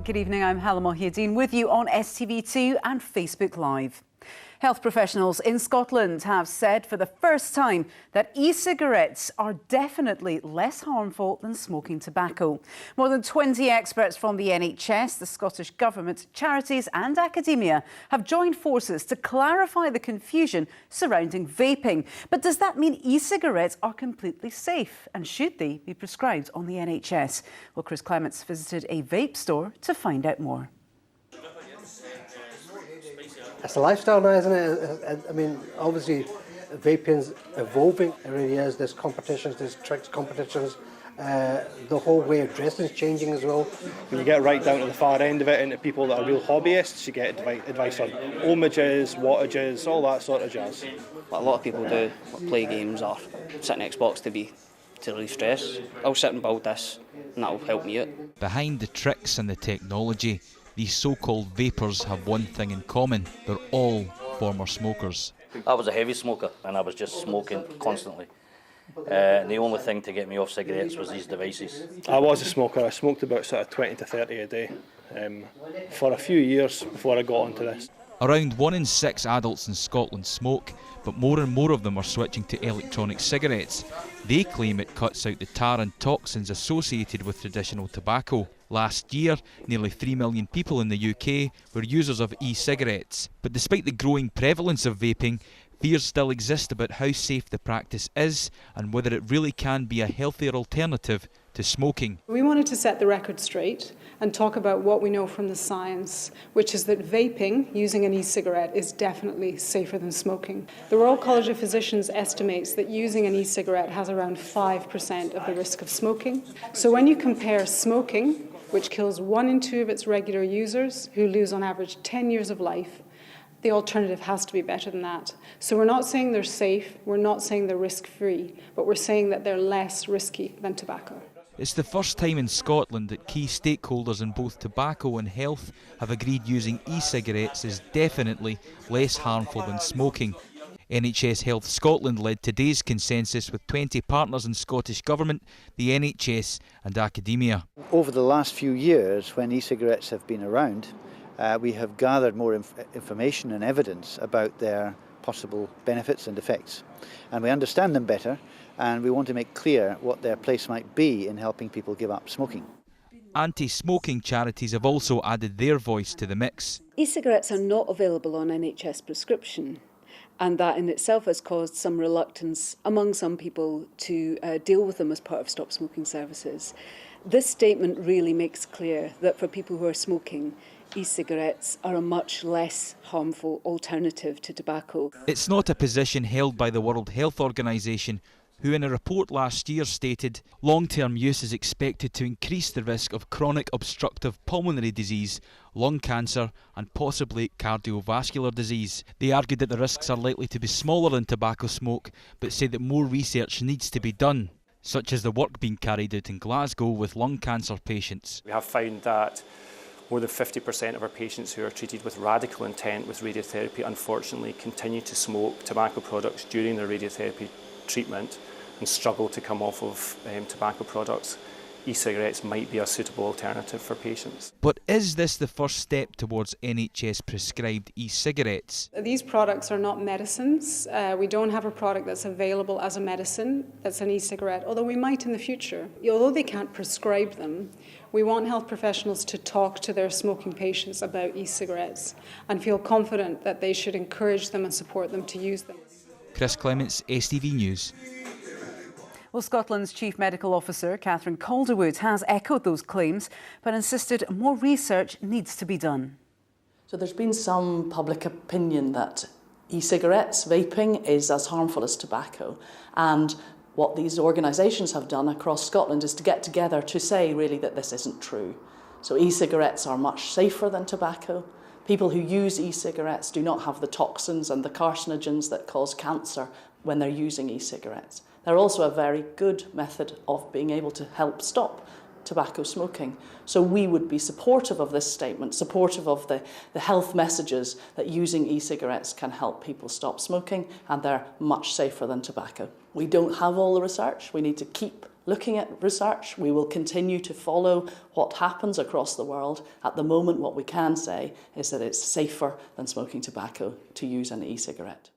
Good evening, I'm Hala Mohiuddin with you on STV2 and Facebook Live. Health professionals in Scotland have said for the first time that e-cigarettes are definitely less harmful than smoking tobacco. More than 20 experts from the NHS, the Scottish Government, charities and academia have joined forces to clarify the confusion surrounding vaping. But does that mean e-cigarettes are completely safe? And should they be prescribed on the NHS? Well, Chris Clements visited a vape store to find out more. It's a lifestyle now, isn't it? I mean, obviously, vaping's evolving. It really is. There's competitions, there's tricks competitions. The whole way of dressing is changing as well. When you get right down to the far end of it, into people that are real hobbyists, you get advice on ohmages, wattages, all that sort of jazz. What a lot of people do, play games or sit on Xbox to relieve stress. I'll sit and build this, and that'll help me out. Behind the tricks and the technology, these so-called vapers have one thing in common: they're all former smokers. I was a heavy smoker and I was just smoking constantly. And the only thing to get me off cigarettes was these devices. I was a smoker. I smoked about sort of 20 to 30 a day for a few years before I got onto this. Around 1 in 6 adults in Scotland smoke, but more and more of them are switching to electronic cigarettes. They claim it cuts out the tar and toxins associated with traditional tobacco. Last year, nearly 3 million people in the UK were users of e-cigarettes. But despite the growing prevalence of vaping, fears still exist about how safe the practice is and whether it really can be a healthier alternative to smoking. We wanted to set the record straight and talk about what we know from the science, which is that vaping, using an e-cigarette, is definitely safer than smoking. The Royal College of Physicians estimates that using an e-cigarette has around 5% of the risk of smoking. So when you compare smoking, which kills 1 in 2 of its regular users, who lose on average 10 years of life, the alternative has to be better than that. So we're not saying they're safe, we're not saying they're risk-free, but we're saying that they're less risky than tobacco. It's the first time in Scotland that key stakeholders in both tobacco and health have agreed using e-cigarettes is definitely less harmful than smoking. NHS Health Scotland led today's consensus with 20 partners in Scottish Government, the NHS and academia. Over the last few years, when e-cigarettes have been around, we have gathered more information and evidence about their possible benefits and effects. And we understand them better, and we want to make clear what their place might be in helping people give up smoking. Anti-smoking charities have also added their voice to the mix. E-cigarettes are not available on NHS prescription, and that in itself has caused some reluctance among some people to deal with them as part of stop smoking services. This statement really makes clear that for people who are smoking, e-cigarettes are a much less harmful alternative to tobacco. It's not a position held by the World Health Organization, who in a report last year stated long-term use is expected to increase the risk of chronic obstructive pulmonary disease, lung cancer and possibly cardiovascular disease. They argued that the risks are likely to be smaller than tobacco smoke, but said that more research needs to be done, such as the work being carried out in Glasgow with lung cancer patients. We have found that more than 50% of our patients who are treated with radical intent with radiotherapy unfortunately continue to smoke tobacco products during their radiotherapy treatment and struggle to come off of tobacco products. E-cigarettes might be a suitable alternative for patients. But is this the first step towards NHS prescribed e-cigarettes? These products are not medicines. We don't have a product that's available as a medicine that's an e-cigarette, although we might in the future. Although they can't prescribe them, we want health professionals to talk to their smoking patients about e-cigarettes and feel confident that they should encourage them and support them to use them. Chris Clements, STV News. Well, Scotland's Chief Medical Officer, Catherine Calderwood, has echoed those claims, but insisted more research needs to be done. So there's been some public opinion that e-cigarettes, vaping, is as harmful as tobacco. And what these organisations have done across Scotland is to get together to say, really, that this isn't true. So e-cigarettes are much safer than tobacco. People who use e-cigarettes do not have the toxins and the carcinogens that cause cancer when they're using e-cigarettes. They're also a very good method of being able to help stop tobacco smoking. So we would be supportive of this statement, supportive of the health messages that using e-cigarettes can help people stop smoking, and they're much safer than tobacco. We don't have all the research. We need to keep looking at research. We will continue to follow what happens across the world. At the moment, what we can say is that it's safer than smoking tobacco to use an e-cigarette.